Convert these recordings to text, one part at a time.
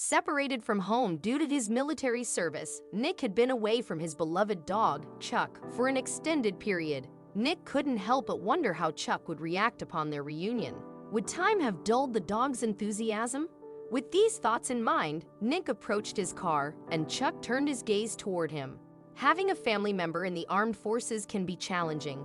Separated from home due to his military service, Nick had been away from his beloved dog, Chuck, for an extended period. Nick couldn't help but wonder how Chuck would react upon their reunion. Would time have dulled the dog's enthusiasm? With these thoughts in mind, Nick approached his car, and Chuck turned his gaze toward him. Having a family member in the armed forces can be challenging.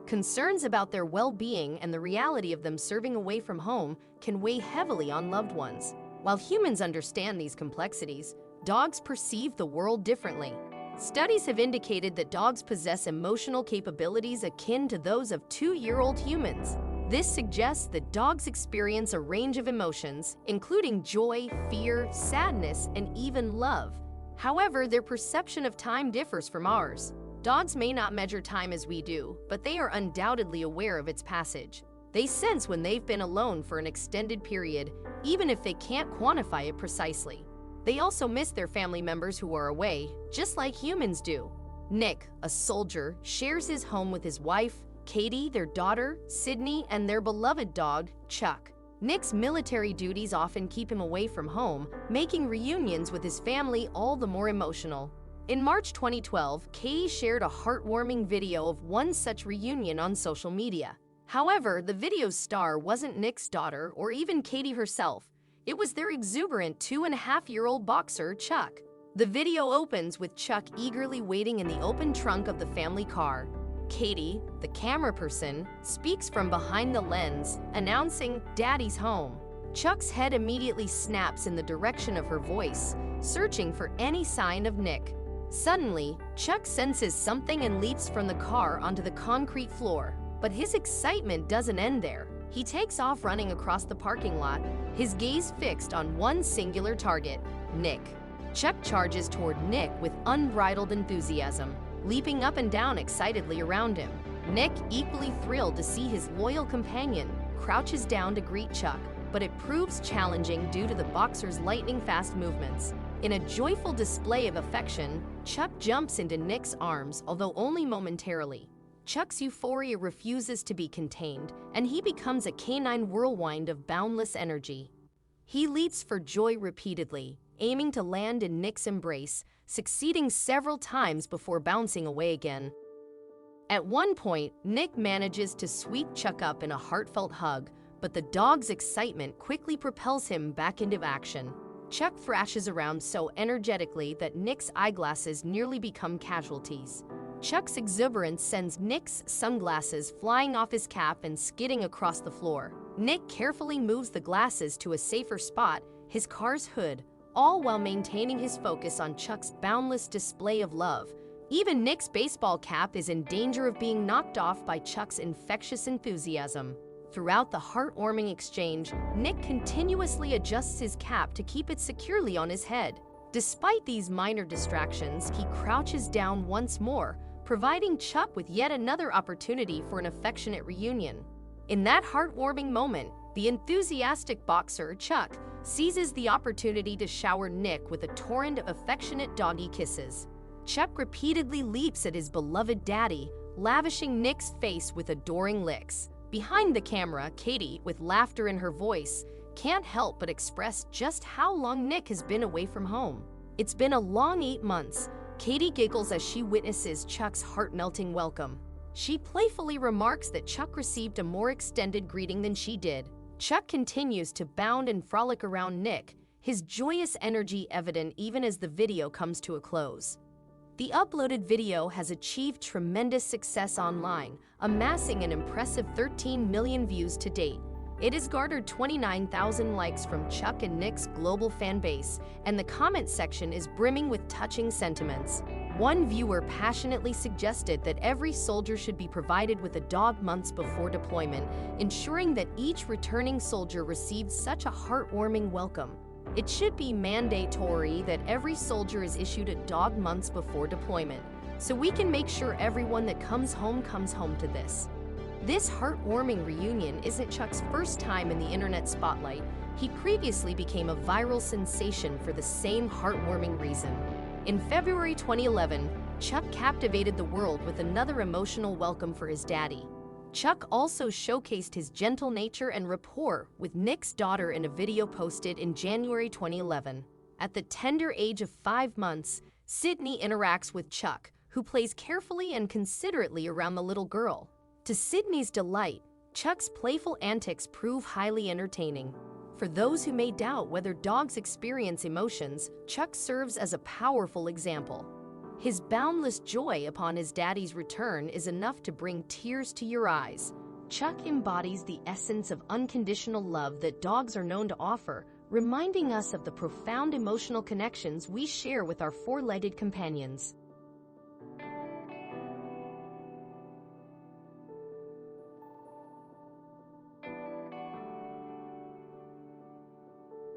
Concerns about their well-being and the reality of them serving away from home can weigh heavily on loved ones. While humans understand these complexities, dogs perceive the world differently. Studies have indicated that dogs possess emotional capabilities akin to those of 2-year-old humans. This suggests that dogs experience a range of emotions, including joy, fear, sadness, and even love. However, their perception of time differs from ours. Dogs may not measure time as we do, but they are undoubtedly aware of its passage. They sense when they've been alone for an extended period, even if they can't quantify it precisely. They also miss their family members who are away, just like humans do. Nick, a soldier, shares his home with his wife, Katie, their daughter, Sydney, and their beloved dog, Chuck. Nick's military duties often keep him away from home, making reunions with his family all the more emotional. In March 2012, Katie shared a heartwarming video of one such reunion on social media. However, the video's star wasn't Nick's daughter or even Katie herself. It was their exuberant 2.5-year-old boxer, Chuck. The video opens with Chuck eagerly waiting in the open trunk of the family car. Katie, the camera person, speaks from behind the lens, announcing, "Daddy's home." Chuck's head immediately snaps in the direction of her voice, searching for any sign of Nick. Suddenly, Chuck senses something and leaps from the car onto the concrete floor. But his excitement doesn't end there. He takes off running across the parking lot, his gaze fixed on one singular target, Nick. Chuck charges toward Nick with unbridled enthusiasm, leaping up and down excitedly around him. Nick, equally thrilled to see his loyal companion, crouches down to greet Chuck, but it proves challenging due to the boxer's lightning-fast movements. In a joyful display of affection, Chuck jumps into Nick's arms, although only momentarily. Chuck's euphoria refuses to be contained, and he becomes a canine whirlwind of boundless energy. He leaps for joy repeatedly, aiming to land in Nick's embrace, succeeding several times before bouncing away again. At one point, Nick manages to sweep Chuck up in a heartfelt hug, but the dog's excitement quickly propels him back into action. Chuck thrashes around so energetically that Nick's eyeglasses nearly become casualties. Chuck's exuberance sends Nick's sunglasses flying off his cap and skidding across the floor. Nick carefully moves the glasses to a safer spot, his car's hood, all while maintaining his focus on Chuck's boundless display of love. Even Nick's baseball cap is in danger of being knocked off by Chuck's infectious enthusiasm. Throughout the heartwarming exchange, Nick continuously adjusts his cap to keep it securely on his head. Despite these minor distractions, he crouches down once more, providing Chuck with yet another opportunity for an affectionate reunion. In that heartwarming moment, the enthusiastic boxer, Chuck, seizes the opportunity to shower Nick with a torrent of affectionate doggy kisses. Chuck repeatedly leaps at his beloved daddy, lavishing Nick's face with adoring licks. Behind the camera, Katie, with laughter in her voice, can't help but express just how long Nick has been away from home. It's been a long 8 months. Katie giggles as she witnesses Chuck's heart-melting welcome. She playfully remarks that Chuck received a more extended greeting than she did. Chuck continues to bound and frolic around Nick, his joyous energy evident even as the video comes to a close. The uploaded video has achieved tremendous success online, amassing an impressive 13 million views to date. It has garnered 29,000 likes from Chuck and Nick's global fan base, and the comment section is brimming with touching sentiments. One viewer passionately suggested that every soldier should be provided with a dog months before deployment, ensuring that each returning soldier receives such a heartwarming welcome. It should be mandatory that every soldier is issued a dog months before deployment, so we can make sure everyone that comes home to this. This heartwarming reunion isn't Chuck's first time in the internet spotlight. He previously became a viral sensation for the same heartwarming reason. In February 2011, Chuck captivated the world with another emotional welcome for his daddy. Chuck also showcased his gentle nature and rapport with Nick's daughter in a video posted in January 2011. At the tender age of 5 months, Sydney interacts with Chuck, who plays carefully and considerately around the little girl. To Sydney's delight, Chuck's playful antics prove highly entertaining. For those who may doubt whether dogs experience emotions, Chuck serves as a powerful example. His boundless joy upon his daddy's return is enough to bring tears to your eyes. Chuck embodies the essence of unconditional love that dogs are known to offer, reminding us of the profound emotional connections we share with our four-legged companions.